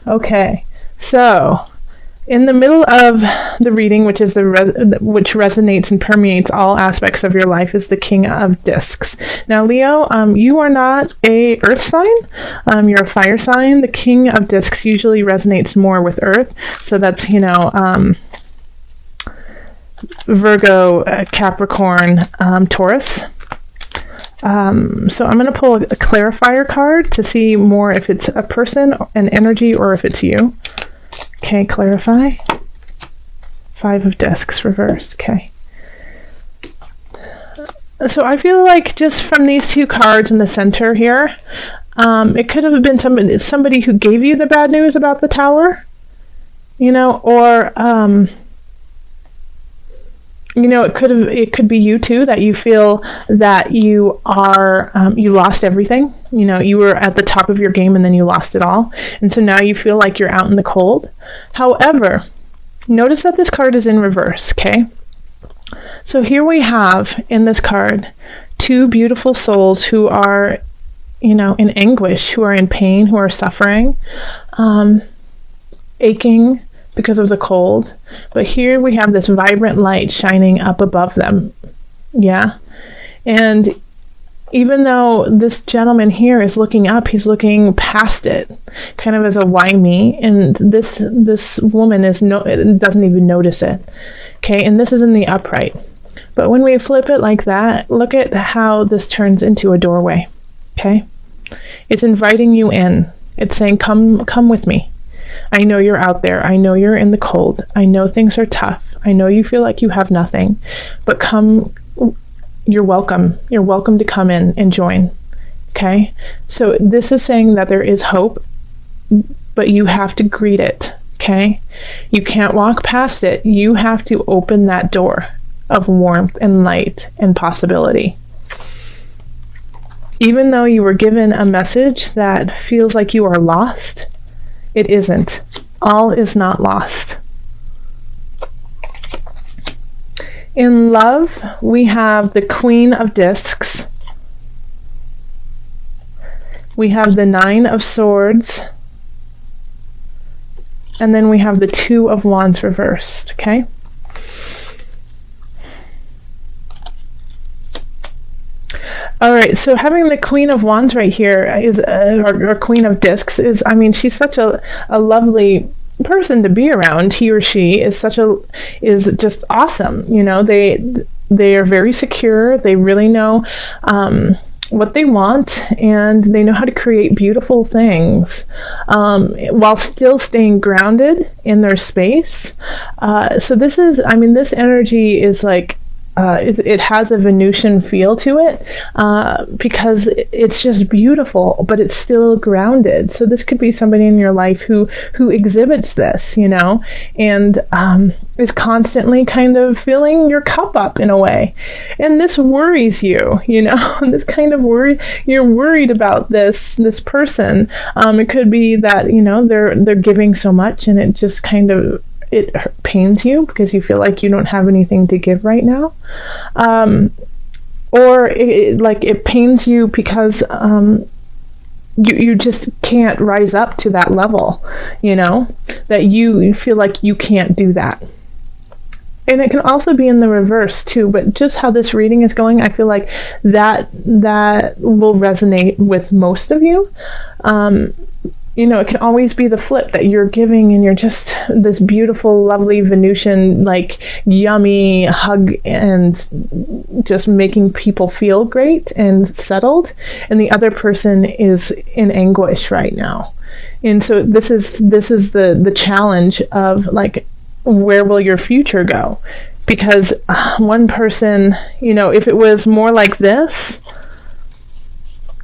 Okay, so in the middle of the reading, which is which resonates and permeates all aspects of your life, is the King of Discs. Now, Leo, you are not a Earth sign. You're a fire sign. The King of Discs usually resonates more with Earth. So that's Virgo, Capricorn, Taurus. So I'm going to pull a clarifier card to see more if it's a person, an energy, or if it's you. Okay, clarify. 5 of Discs reversed. Okay. So I feel like just from these 2 cards in the center here, it could have been somebody who gave you the bad news about the Tower, or it could be you too, that you feel that you are, you lost everything. You were at the top of your game and then you lost it all. And so now you feel like you're out in the cold. However, notice that this card is in reverse, okay? So here we have in this card 2 beautiful souls who are, in anguish, who are in pain, who are suffering, aching because of the cold. But here we have this vibrant light shining up above them. Yeah. And even though this gentleman here is looking up, he's looking past it, kind of as a why me, and this woman doesn't even notice it. Okay, and this is in the upright. But when we flip it like that, look at how this turns into a doorway. Okay? It's inviting you in. It's saying, come with me. I know you're out there. I know you're in the cold. I know things are tough. I know you feel like you have nothing. But come, you're welcome. You're welcome to come in and join. Okay? So this is saying that there is hope, but you have to greet it. Okay? You can't walk past it. You have to open that door of warmth and light and possibility. Even though you were given a message that feels like you are lost, it isn't. All is not lost. In love, we have the Queen of Discs. We have the 9 of Swords. And then we have the 2 of Wands reversed, okay? All right, so having the Queen of Wands right here is, or Queen of Discs is, she's such a lovely person to be around. He or she is just awesome. They are very secure. They really know what they want, and they know how to create beautiful things while still staying grounded in their space. So this energy is like, it has a Venusian feel to it because it's just beautiful, but it's still grounded. So this could be somebody in your life who exhibits this, and is constantly kind of filling your cup up in a way. And this worries you, this kind of worry. You're worried about this person. It could be that, they're giving so much and it just kind of, it pains you because you feel like you don't have anything to give right now. Or it pains you because you just can't rise up to that level, that you feel like you can't do that. And it can also be in the reverse too, but just how this reading is going, I feel like that will resonate with most of you. It can always be the flip, that you're giving and you're just this beautiful, lovely Venusian, yummy hug and just making people feel great and settled. And the other person is in anguish right now. And so this is the challenge of where will your future go? Because one person, if it was more like this,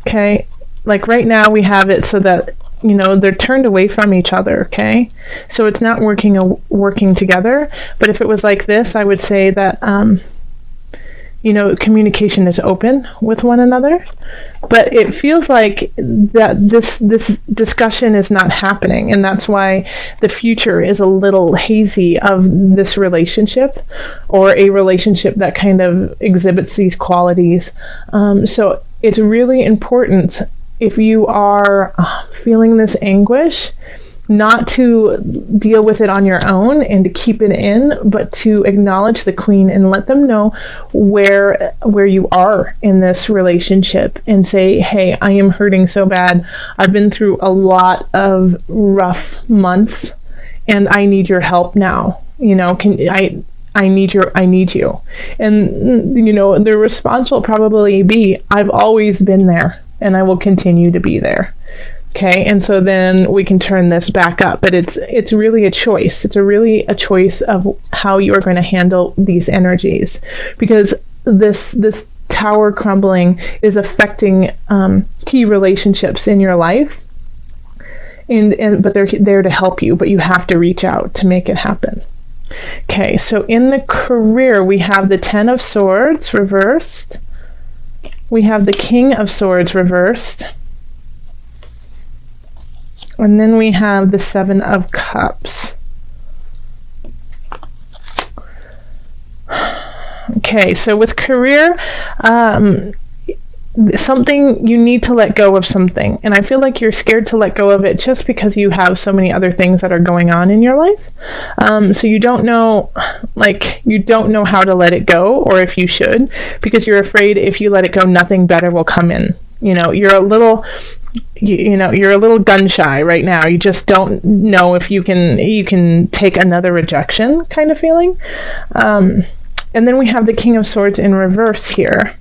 okay, right now we have it so that they're turned away from each other, okay? So it's not working together. But if it was like this, I would say that, communication is open with one another. But it feels like that this discussion is not happening, and that's why the future is a little hazy of this relationship, or a relationship that kind of exhibits these qualities. So it's really important, if you are feeling this anguish, not to deal with it on your own and to keep it in, but to acknowledge the queen and let them know where you are in this relationship and say, hey, I am hurting so bad. I've been through a lot of rough months and I need your help now. I need you. And, the response will probably be, I've always been there and I will continue to be there. Okay, and so then we can turn this back up, but it's really a choice. It's really a choice of how you are going to handle these energies, because this tower crumbling is affecting key relationships in your life, but they're there to help you, but you have to reach out to make it happen. Okay, so in the career we have the Ten of Swords reversed. We have the King of Swords reversed. And then we have the Seven of Cups. Okay, so with career, something, you need to let go of something. And I feel like you're scared to let go of it just because you have so many other things that are going on in your life. So you don't know how to let it go, or if you should, because you're afraid if you let it go, nothing better will come in. You're a little gun shy right now. You just don't know if you can take another rejection kind of feeling. And then we have the King of Swords in reverse here.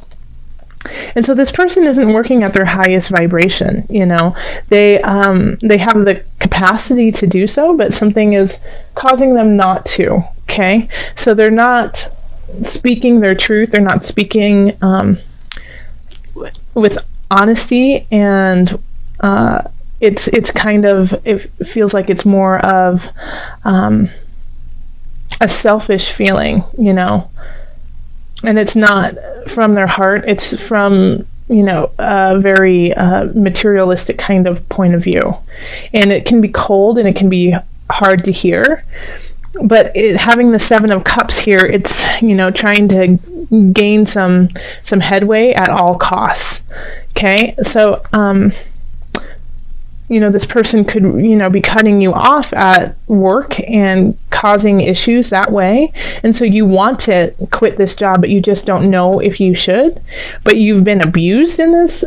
And so this person isn't working at their highest vibration. They have the capacity to do so, but something is causing them not to. Okay, so they're not speaking their truth. They're not speaking with honesty, and it's kind of, it feels like it's more of a selfish feeling, and it's not from their heart. It's from a very materialistic kind of point of view, and it can be cold and it can be hard to hear. But having the Seven of Cups here, it's trying to gain some headway at all costs. Okay, so this person could be cutting you off at work and causing issues that way, and so you want to quit this job, but you just don't know if you should. But you've been abused in this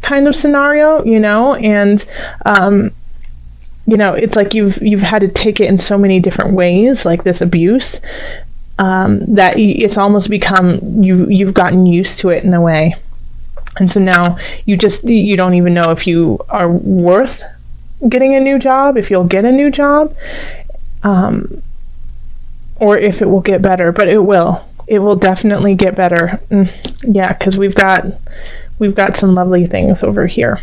kind of scenario, and it's like you've had to take it in so many different ways, like this abuse, that it's almost become you've gotten used to it in a way. And so now you don't even know if you are worth getting a new job, if you'll get a new job, or if it will get better. But it will definitely get better. Yeah, because we've got some lovely things over here.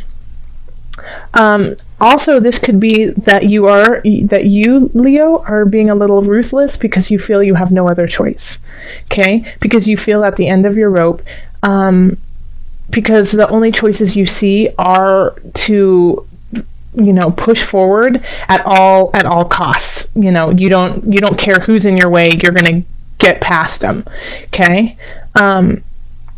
Also, this could be that you, Leo, are being a little ruthless because you feel you have no other choice. Okay? Because you feel at the end of your rope, because the only choices you see are to push forward at all costs. You don't care who's in your way, you're going to get past them. Okay?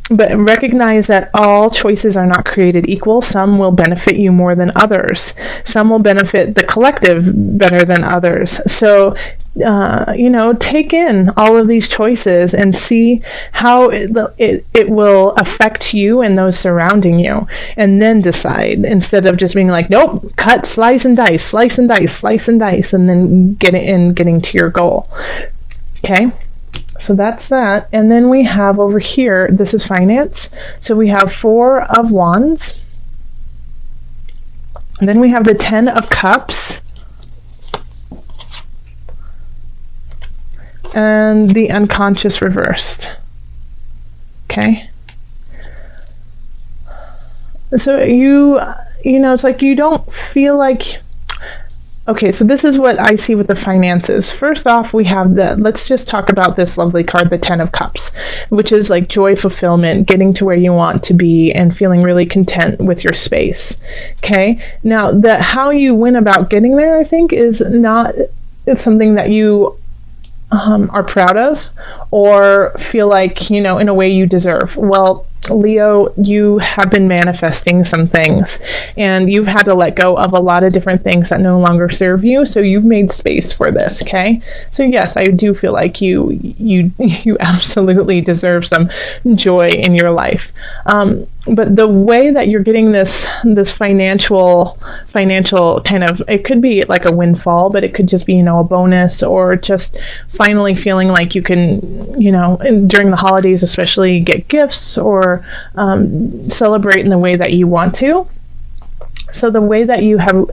But recognize that all choices are not created equal. Some will benefit you more than others. Some will benefit the collective better than others. So, take in all of these choices and see how it will affect you and those surrounding you. And then decide, instead of just being like, nope, cut, slice and dice, slice and dice, slice and dice, and then getting to your goal. Okay? So that's that. And then we have over here, this is finance. So we have Four of Wands. And then we have the Ten of Cups. And the Unconscious reversed. Okay. So it's like you don't feel like... Okay, so this is what I see with the finances. First off, we have let's just talk about this lovely card, the Ten of Cups, which is like joy, fulfillment, getting to where you want to be and feeling really content with your space. Okay? Now, how you went about getting there, I think, is not something that you are proud of or feel like, in a way you deserve. Well, Leo, you have been manifesting some things, and you've had to let go of a lot of different things that no longer serve you. So you've made space for this. Okay. So yes, I do feel like you absolutely deserve some joy in your life. But the way that you're getting this financial kind of, it could be like a windfall, but it could just be, a bonus, or just finally feeling like you can, during the holidays especially, get gifts or celebrate in the way that you want to. So the way that you have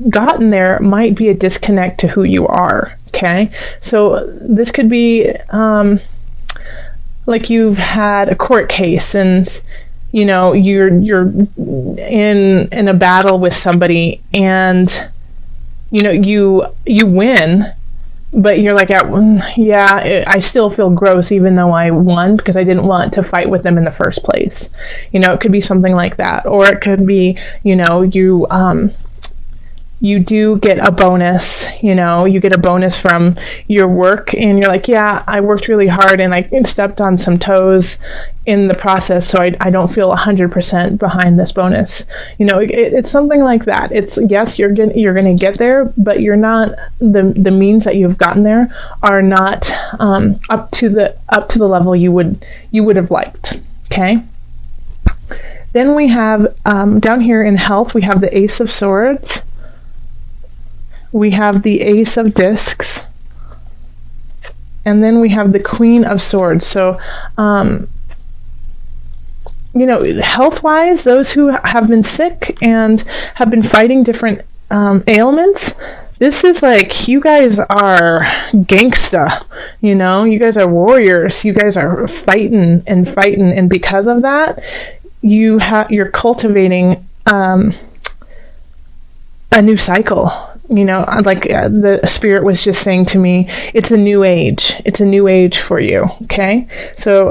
gotten there might be a disconnect to who you are. Okay, so this could be like you've had a court case, and you're in a battle with somebody, and you win, but you're like, I still feel gross even though I won, because I didn't want to fight with them in the first place. It could be something like that, or it could be you do get a bonus, you get a bonus from your work, and you're like, yeah, I worked really hard and I stepped on some toes in the process, so I don't feel 100% behind this bonus. It's something like that. It's, yes, you're gonna get there, but you're not, the means that you've gotten there are not up to the level you would have liked. Okay. Then we have down here in health, we have the Ace of Swords. We have the Ace of Discs, and then we have the Queen of Swords. So, health-wise, those who have been sick and have been fighting different ailments, this is like, you guys are gangsta, you guys are warriors, you guys are fighting, and because of that, you're cultivating a new cycle. Like the spirit was just saying to me, it's a new age. It's a new age for you. Okay. So,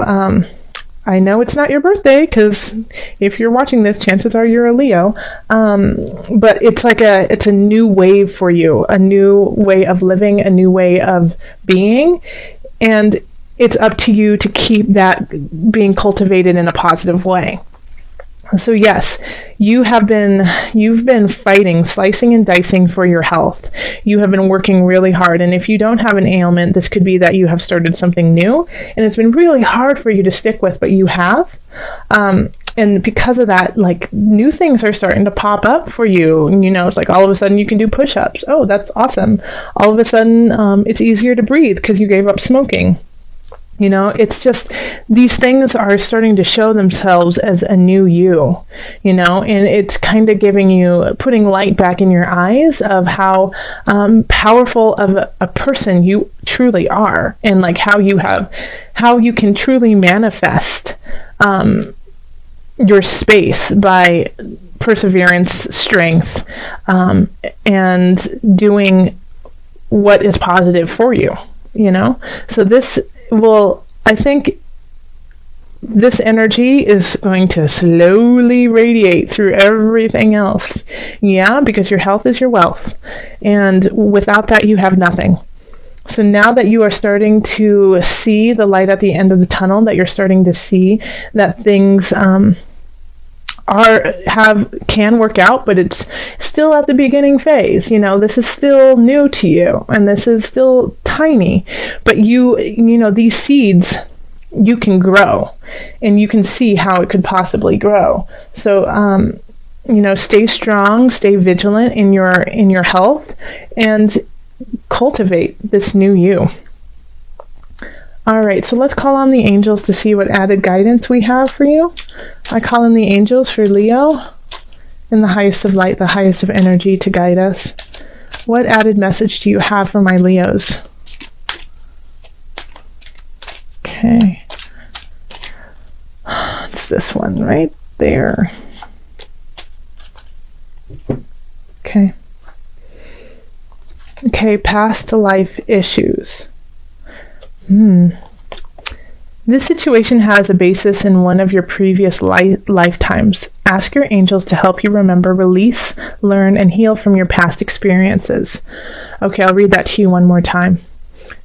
I know it's not your birthday, because if you're watching this, chances are you're a Leo. But it's like it's a new wave for you, a new way of living, a new way of being. And it's up to you to keep that being cultivated in a positive way. So yes, you've been fighting, slicing and dicing for your health. You have been working really hard. And if you don't have an ailment, this could be that you have started something new, and it's been really hard for you to stick with, but you have. And because of that, like, new things are starting to pop up for you. It's like all of a sudden you can do push-ups. Oh, that's awesome. All of a sudden, it's easier to breathe because you gave up smoking. It's just, these things are starting to show themselves as a new you, and it's kind of putting light back in your eyes of how powerful of a person you truly are, and like how you can truly manifest your space by perseverance, strength, and doing what is positive for you, So I think this energy is going to slowly radiate through everything else. Yeah, because your health is your wealth. And without that, you have nothing. So now that you are starting to see the light at the end of the tunnel, that you're starting to see that things can work out, but it's still at the beginning phase. This is still new to you, and this is still tiny, but these seeds, you can grow, and you can see how it could possibly grow. So, stay strong, stay vigilant in your health, and cultivate this new you. All right, so let's call on the angels to see what added guidance we have for you. I call in the angels for Leo in the highest of light, the highest of energy, to guide us. What added message do you have for my Leos? Okay. It's this one right there. Okay. Okay, past life issues. This situation has a basis in one of your previous lifetimes. Ask your angels to help you remember, release, learn, and heal from your past experiences. Okay, I'll read that to you one more time.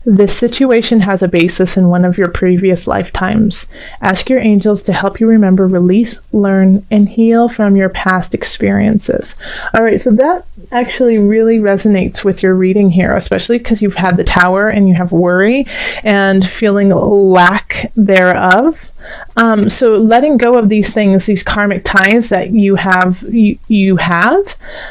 This situation has a basis in one of your previous lifetimes. Ask your angels to help you remember, release, learn, and heal from your past experiences. All right, so that actually really resonates with your reading here, especially because you've had the Tower and you have worry and feeling lack thereof. So letting go of these things, these karmic ties that you have,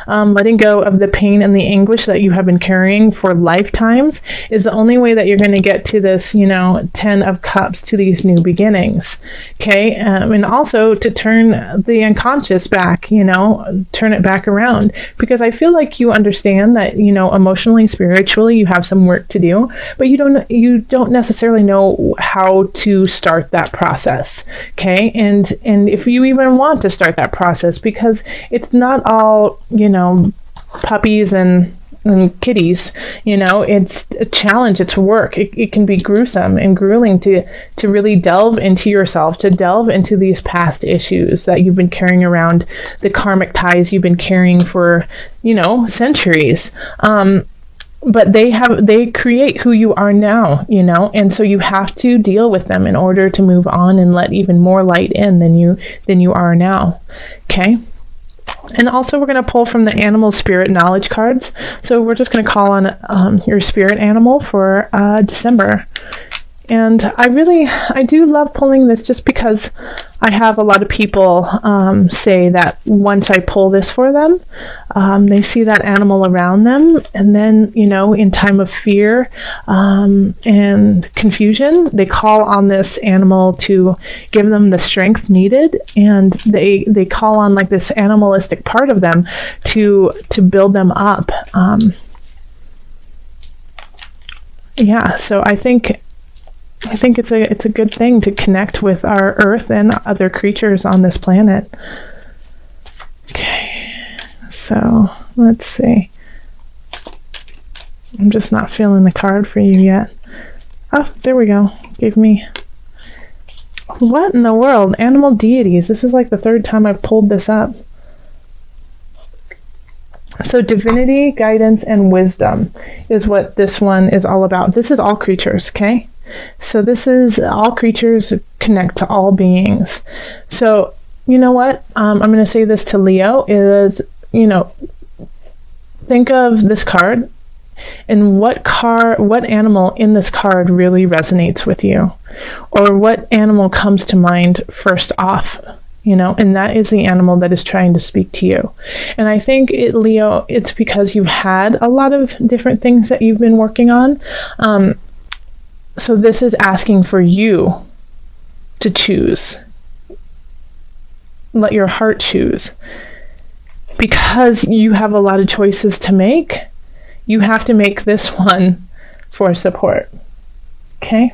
letting go of the pain and the anguish that you have been carrying for lifetimes is the only way that you're going to get to this, 10 of Cups, to these new beginnings. Okay. And also to turn the unconscious back, turn it back around, because I feel like you understand that, emotionally, spiritually, you have some work to do, but you don't necessarily know how to start that process. Okay. And if you even want to start that process, because it's not all, puppies and kitties, it's a challenge, it's work. It can be gruesome and grueling to really delve into yourself, to delve into these past issues that you've been carrying around, the karmic ties you've been carrying for, centuries. But they create who you are now, and so you have to deal with them in order to move on and let even more light in than you are now. Okay. And also we're going to pull from the animal spirit knowledge cards. So we're just going to call on your spirit animal for December. And I do love pulling this, just because I have a lot of people say that once I pull this for them, they see that animal around them, and then, in time of fear and confusion, they call on this animal to give them the strength needed, and they call on like this animalistic part of them to build them up. So I think it's a good thing to connect with our earth and other creatures on this planet. Okay, so let's see. I'm just not feeling the card for you yet. Oh, there we go. Gave me... What in the world? Animal deities. This is like the third time I've pulled this up. So divinity, guidance, and wisdom is what this one is all about. This is all creatures, okay? So this is all creatures connect to all beings. So, you know what? I'm going to say this to Leo is, think of this card and what animal in this card really resonates with you, or what animal comes to mind first off, and that is the animal that is trying to speak to you. And I think Leo, it's because you've had a lot of different things that you've been working on. So this is asking for you to choose. Let your heart choose. Because you have a lot of choices to make, you have to make this one for support. Okay?